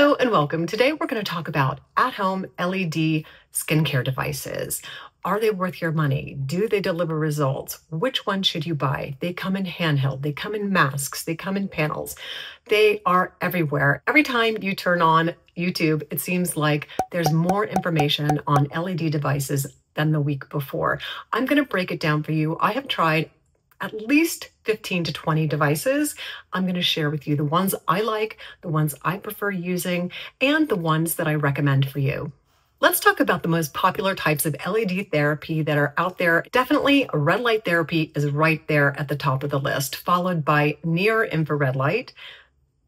Hello and welcome. Today we're going to talk about at-home LED skincare devices. Are they worth your money? Do they deliver results? Which one should you buy? They come in handheld, they come in masks, they come in panels. They are everywhere. Every time you turn on YouTube, it seems like there's more information on LED devices than the week before. I'm going to break it down for you. I have tried at least 15 to 20 devices. I'm going to share with you the ones I like, the ones I prefer using, and the ones that I recommend for you. Let's talk about the most popular types of LED therapy that are out there. Definitely red light therapy is right there at the top of the list, followed by near infrared light,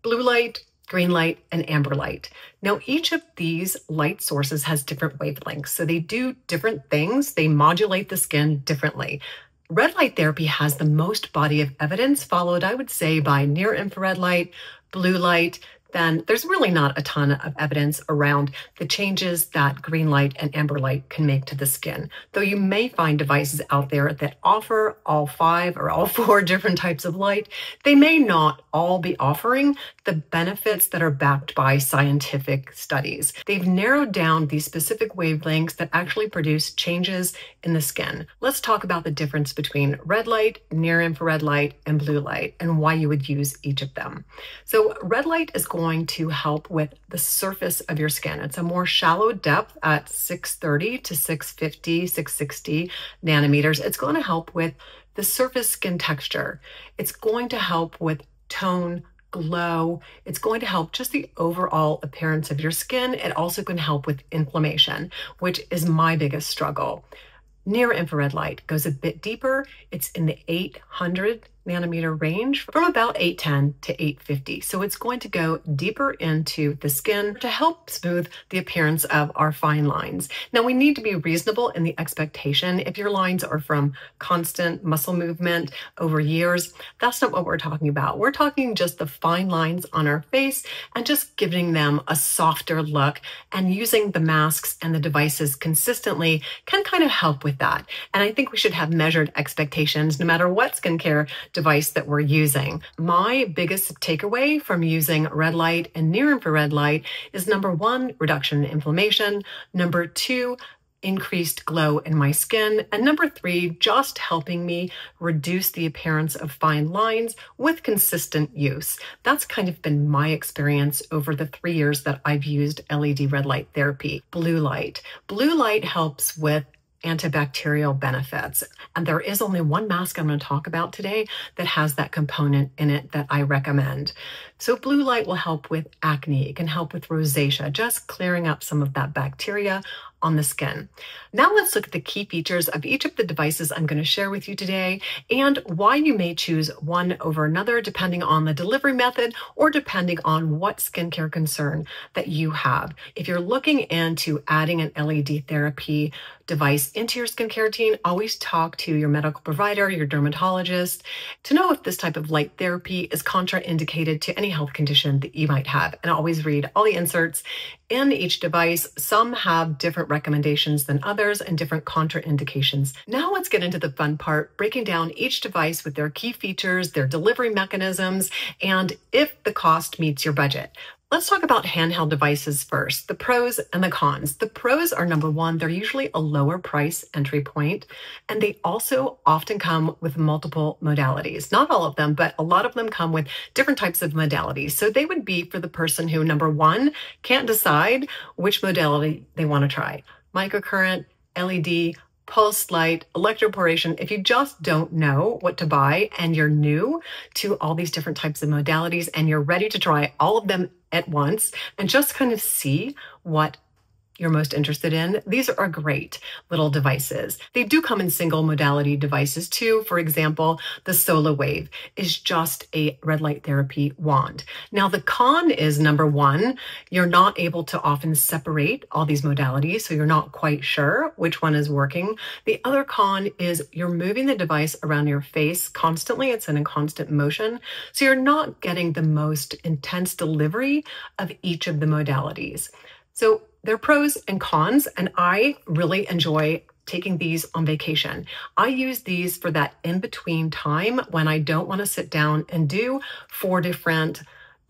blue light, green light, and amber light. Now, each of these light sources has different wavelengths, so they do different things. They modulate the skin differently. Red light therapy has the most body of evidence, followed, I would say, by near infrared light, blue light. Then there's really not a ton of evidence around the changes that green light and amber light can make to the skin. Though you may find devices out there that offer all 5 or all 4 different types of light, they may not all be offering the benefits that are backed by scientific studies. They've narrowed down these specific wavelengths that actually produce changes in the skin. Let's talk about the difference between red light, near infrared light, and blue light, and why you would use each of them. So red light is going to help with the surface of your skin. It's a more shallow depth at 630 to 650, 660 nanometers. It's going to help with the surface skin texture. It's going to help with tone, glow. It's going to help just the overall appearance of your skin. It also can help with inflammation, which is my biggest struggle. Near infrared light goes a bit deeper. It's in the 800 nanometer range from about 810 to 850. So it's going to go deeper into the skin to help smooth the appearance of our fine lines. Now, we need to be reasonable in the expectation. If your lines are from constant muscle movement over years, that's not what we're talking about. We're talking just the fine lines on our face and just giving them a softer look, and using the masks and the devices consistently can kind of help with that. And I think we should have measured expectations no matter what skincare device that we're using. My biggest takeaway from using red light and near infrared light is number 1, reduction in inflammation, number 2, increased glow in my skin, and number 3, just helping me reduce the appearance of fine lines with consistent use. That's kind of been my experience over the 3 years that I've used LED red light therapy. Blue light. Blue light helps with antibacterial benefits. And there is only one mask I'm going to talk about today that has that component in it that I recommend. So blue light will help with acne. It can help with rosacea, just clearing up some of that bacteria on the skin. Now let's look at the key features of each of the devices I'm going to share with you today and why you may choose one over another depending on the delivery method or depending on what skincare concern that you have. If you're looking into adding an LED therapy device into your skincare routine, always talk to your medical provider, your dermatologist, to know if this type of light therapy is contraindicated to any health condition that you might have. And always read all the inserts in each device. Some have different recommendations than others and different contraindications. Now let's get into the fun part, breaking down each device with their key features, their delivery mechanisms, and if the cost meets your budget. Let's talk about handheld devices first, the pros and the cons. The pros are number 1, they're usually a lower price entry point, and they also often come with multiple modalities. Not all of them, but a lot of them come with different types of modalities. So they would be for the person who, number 1, can't decide which modality they want to try. Microcurrent, LED, pulse light, electroporation. If you just don't know what to buy and you're new to all these different types of modalities and you're ready to try all of them at once and just kind of see what you're most interested in, these are great little devices. They do come in single modality devices too. For example, the SOLAWAVE is just a red light therapy wand. Now the con is number 1, you're not able to often separate all these modalities, so you're not quite sure which one is working. The other con is you're moving the device around your face constantly. It's in a constant motion, so you're not getting the most intense delivery of each of the modalities. So there are pros and cons, and I really enjoy taking these on vacation. I use these for that in-between time when I don't want to sit down and do 4 different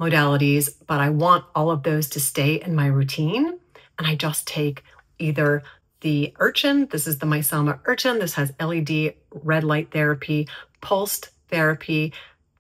modalities, but I want all of those to stay in my routine. And I just take either the Urchin, this is the Maysama Urchin, this has LED red light therapy, pulsed therapy,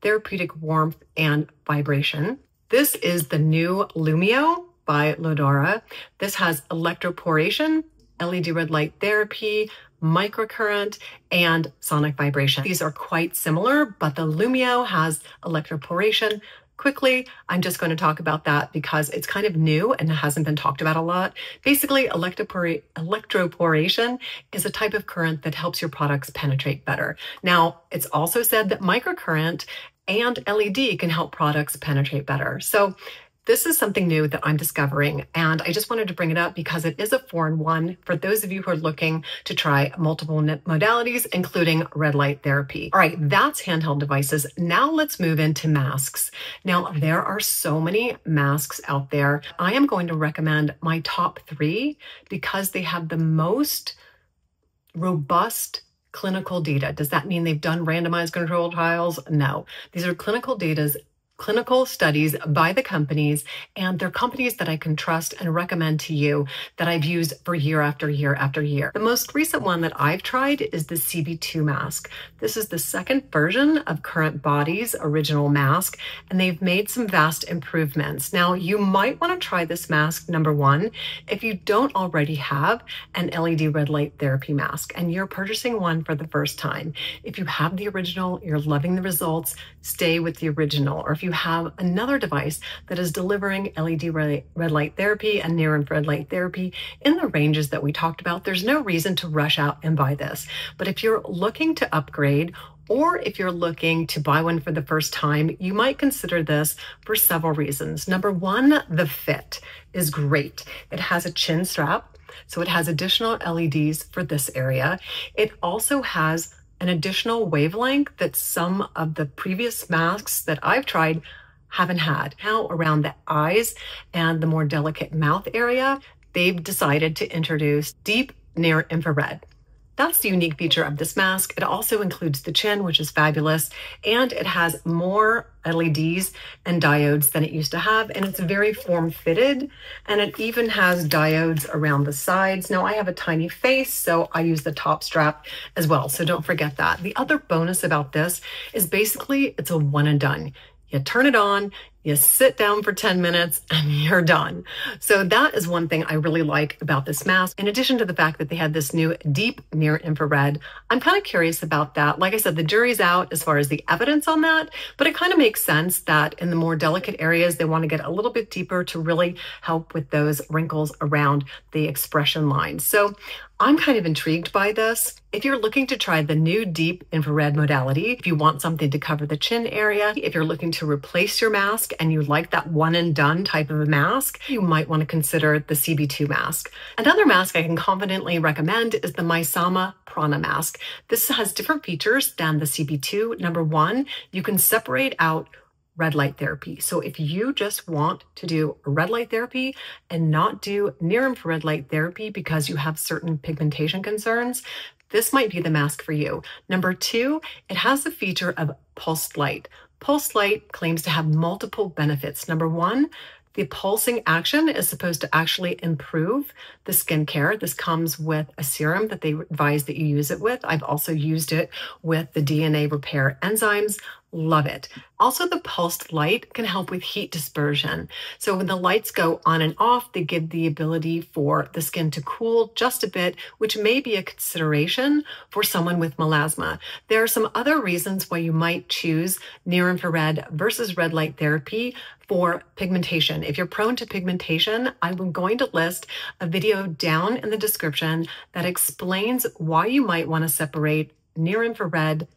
therapeutic warmth, and vibration. This is the new Lumeo by Lodora. This has electroporation, LED red light therapy, microcurrent, and sonic vibration. These are quite similar, but the Lumeo has electroporation. Quickly, I'm just going to talk about that because it's kind of new and it hasn't been talked about a lot. Basically, electroporation is a type of current that helps your products penetrate better. Now, it's also said that microcurrent and LED can help products penetrate better. So this is something new that I'm discovering, and I just wanted to bring it up because it is a 4-in-1 for those of you who are looking to try multiple modalities, including red light therapy. All right, that's handheld devices. Now let's move into masks. Now, there are so many masks out there. I am going to recommend my top 3 because they have the most robust clinical data. Does that mean they've done randomized controlled trials? No. These are clinical studies by the companies, and they're companies that I can trust and recommend to you that I've used for year after year after year. The most recent one that I've tried is the CB2 mask. This is the second version of CURRENTBODY's original mask, and they've made some vast improvements. Now, you might want to try this mask, number 1, if you don't already have an LED red light therapy mask and you're purchasing one for the first time. If you have the original, you're loving the results, stay with the original. Or if you have another device that is delivering LED red light therapy and near infrared light therapy in the ranges that we talked about, there's no reason to rush out and buy this. But if you're looking to upgrade, or if you're looking to buy one for the first time, you might consider this for several reasons. Number 1, the fit is great. It has a chin strap, so it has additional LEDs for this area. It also has an additional wavelength that some of the previous masks that I've tried haven't had. Now, around the eyes and the more delicate mouth area, they've decided to introduce deep near infrared. That's the unique feature of this mask. It also includes the chin, which is fabulous, and it has more LEDs and diodes than it used to have, and it's very form-fitted, and it even has diodes around the sides. Now, I have a tiny face, so I use the top strap as well, so don't forget that. The other bonus about this is basically it's a one and done. You turn it on, you sit down for 10 minutes, and you're done. So that is one thing I really like about this mask. In addition to the fact that they had this new deep near infrared, I'm kind of curious about that. Like I said, the jury's out as far as the evidence on that, but it kind of makes sense that in the more delicate areas, they want to get a little bit deeper to really help with those wrinkles around the expression lines. So I'm kind of intrigued by this. If you're looking to try the new deep infrared modality, if you want something to cover the chin area, if you're looking to replace your mask and you like that one and done type of a mask, you might want to consider the CB2 mask. Another mask I can confidently recommend is the Maysama Prana mask. This has different features than the CB2. Number 1, you can separate out red light therapy. So if you just want to do red light therapy and not do near infrared light therapy because you have certain pigmentation concerns, this might be the mask for you. Number 2, it has the feature of pulsed light. Pulsed light claims to have multiple benefits. Number 1, the pulsing action is supposed to actually improve the skincare. This comes with a serum that they advise that you use it with. I've also used it with the DNA repair enzymes. Love it. Also, the pulsed light can help with heat dispersion. So when the lights go on and off, they give the ability for the skin to cool just a bit, which may be a consideration for someone with melasma. There are some other reasons why you might choose near infrared versus red light therapy for pigmentation. If you're prone to pigmentation, I'm going to list a video down in the description that explains why you might want to separate near infrared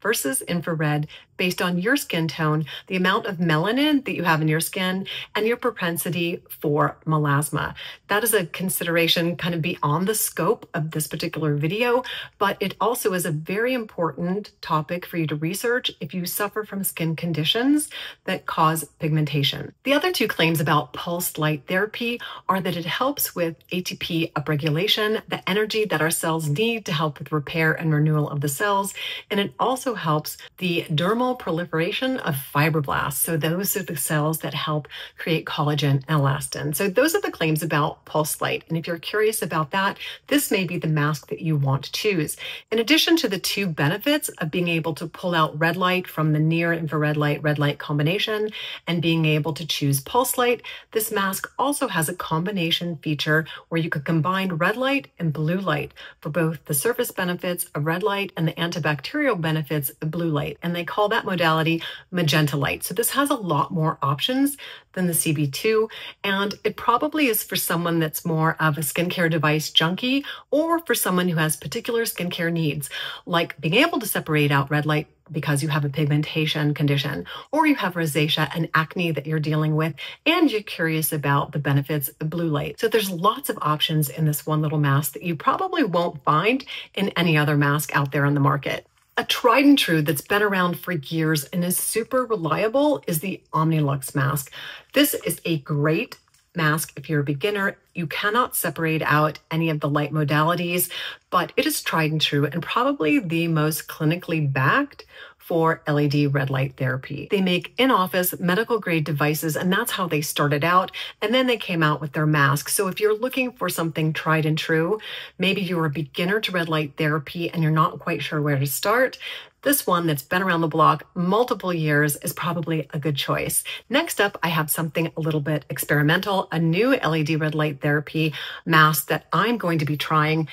versus infrared based on your skin tone, the amount of melanin that you have in your skin, and your propensity for melasma. That is a consideration kind of beyond the scope of this particular video, but it also is a very important topic for you to research if you suffer from skin conditions that cause pigmentation. The other 2 claims about pulsed light therapy are that it helps with ATP upregulation, the energy that our cells need to help with repair and renewal of the cells, and it also helps the dermal normal proliferation of fibroblasts. So those are the cells that help create collagen and elastin. So those are the claims about pulse light. And if you're curious about that, this may be the mask that you want to choose. In addition to the two benefits of being able to pull out red light from the near infrared light, red light combination, and being able to choose pulse light, this mask also has a combination feature where you could combine red light and blue light for both the surface benefits of red light and the antibacterial benefits of blue light. And they call that modality magenta light. So this has a lot more options than the CB2, and it probably is for someone that's more of a skincare device junkie, or for someone who has particular skincare needs, like being able to separate out red light because you have a pigmentation condition, or you have rosacea and acne that you're dealing with, and you're curious about the benefits of blue light. So there's lots of options in this one little mask that you probably won't find in any other mask out there on the market. A tried and true that's been around for years and is super reliable is the OMNILUX mask. This is a great mask if you're a beginner. You cannot separate out any of the light modalities, but it is tried and true and probably the most clinically backed for LED red light therapy. They make in-office medical grade devices, and that's how they started out. And then they came out with their masks. So if you're looking for something tried and true, maybe you're a beginner to red light therapy and you're not quite sure where to start, this one that's been around the block multiple years is probably a good choice. Next up, I have something a little bit experimental, a new LED red light therapy mask that I'm going to be trying.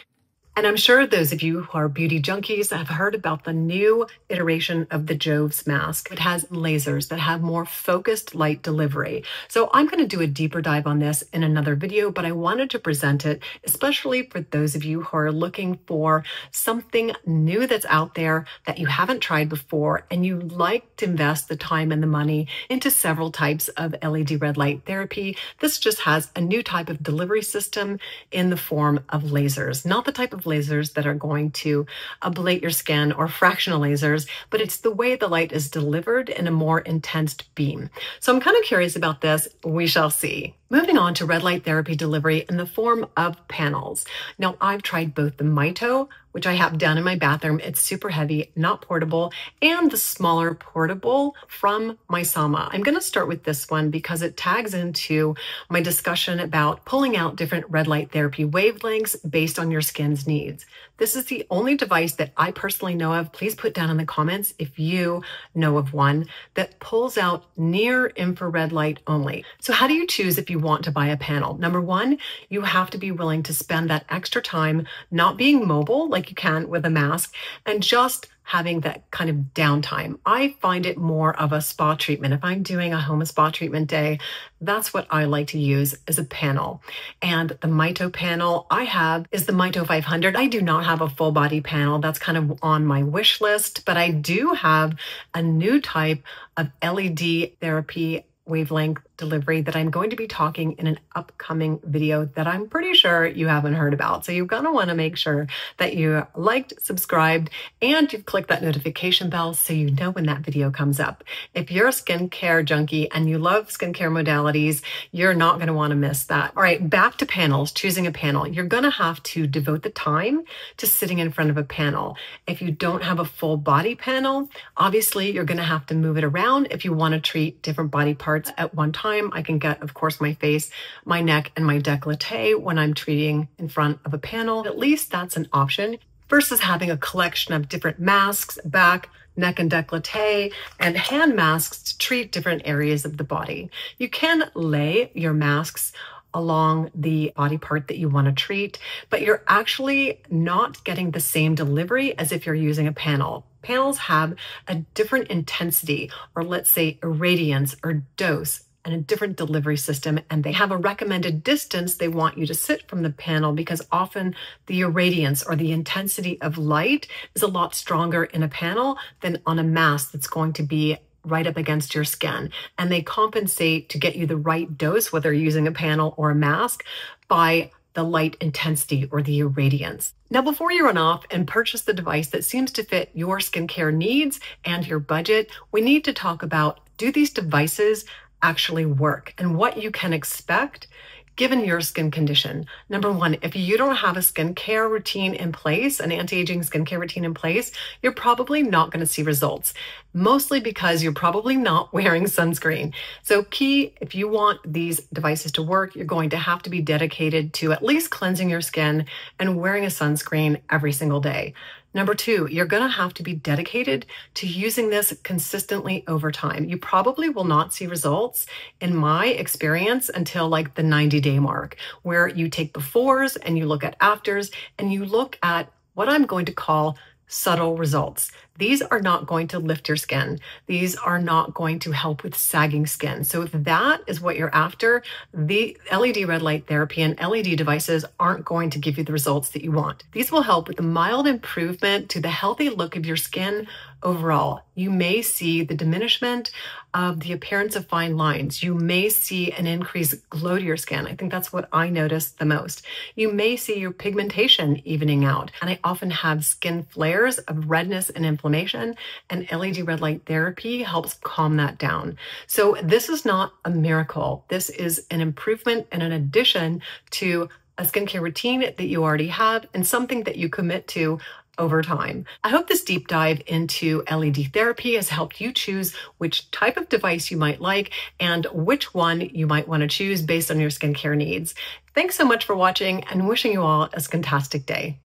And I'm sure those of you who are beauty junkies have heard about the new iteration of the JOVS mask. It has lasers that have more focused light delivery. So I'm going to do a deeper dive on this in another video, but I wanted to present it, especially for those of you who are looking for something new that's out there that you haven't tried before, and you like to invest the time and the money into several types of LED red light therapy. This just has a new type of delivery system in the form of lasers, not the type of lasers that are going to ablate your skin or fractional lasers, but it's the way the light is delivered in a more intense beam. So I'm kind of curious about this. We shall see. Moving on to red light therapy delivery in the form of panels. Now, I've tried both the Mito, which I have down in my bathroom. It's super heavy, not portable, and the smaller portable from Maysama. I'm going to start with this one because it tags into my discussion about pulling out different red light therapy wavelengths based on your skin's needs. This is the only device that I personally know of. Please put down in the comments if you know of one that pulls out near infrared light only. So how do you choose if you want to buy a panel? Number one, you have to be willing to spend that extra time not being mobile like you can with a mask and just having that kind of downtime. I find it more of a spa treatment. If I'm doing a home spa treatment day, that's what I like to use as a panel. And the Mito panel I have is the Mito 500. I do not have a full body panel. That's kind of on my wish list, but I do have a new type of LED therapy wavelength delivery that I'm going to be talking in an upcoming video that I'm pretty sure you haven't heard about. So you're going to want to make sure that you liked, subscribed, and you've clicked that notification bell so you know when that video comes up. If you're a skincare junkie and you love skincare modalities, you're not going to want to miss that. All right, back to panels, choosing a panel. You're going to have to devote the time to sitting in front of a panel. If you don't have a full body panel, obviously you're going to have to move it around if you want to treat different body parts at one time. I can get, of course, my face, my neck, and my décolleté when I'm treating in front of a panel. At least that's an option versus having a collection of different masks, back, neck and décolleté, and hand masks to treat different areas of the body. You can lay your masks along the body part that you want to treat, but you're actually not getting the same delivery as if you're using a panel. Panels have a different intensity, or let's say irradiance or dose, and a different delivery system, and they have a recommended distance they want you to sit from the panel because often the irradiance or the intensity of light is a lot stronger in a panel than on a mask that's going to be right up against your skin. And they compensate to get you the right dose, whether you're using a panel or a mask, by the light intensity or the irradiance. Now, before you run off and purchase the device that seems to fit your skincare needs and your budget, we need to talk about, do these devices actually work and what you can expect given your skin condition. Number one, if you don't have a skincare routine in place, an anti-aging skincare routine in place, you're probably not going to see results, mostly because you're probably not wearing sunscreen. So key, if you want these devices to work, you're going to have to be dedicated to at least cleansing your skin and wearing a sunscreen every single day. Number two, you're going to have to be dedicated to using this consistently over time. You probably will not see results, in my experience, until like the 90-day mark, where you take befores and you look at afters and you look at what I'm going to call subtle results. These are not going to lift your skin. These are not going to help with sagging skin. So if that is what you're after, the LED red light therapy and LED devices aren't going to give you the results that you want. These will help with the mild improvement to the healthy look of your skin overall. You may see the diminishment of the appearance of fine lines. You may see an increased glow to your skin. I think that's what I noticed the most. You may see your pigmentation evening out. And I often have skin flares of redness and inflammation, and LED red light therapy helps calm that down. So this is not a miracle. This is an improvement and an addition to a skincare routine that you already have and something that you commit to over time. I hope this deep dive into LED therapy has helped you choose which type of device you might like and which one you might want to choose based on your skincare needs. Thanks so much for watching and wishing you all a skintastic day.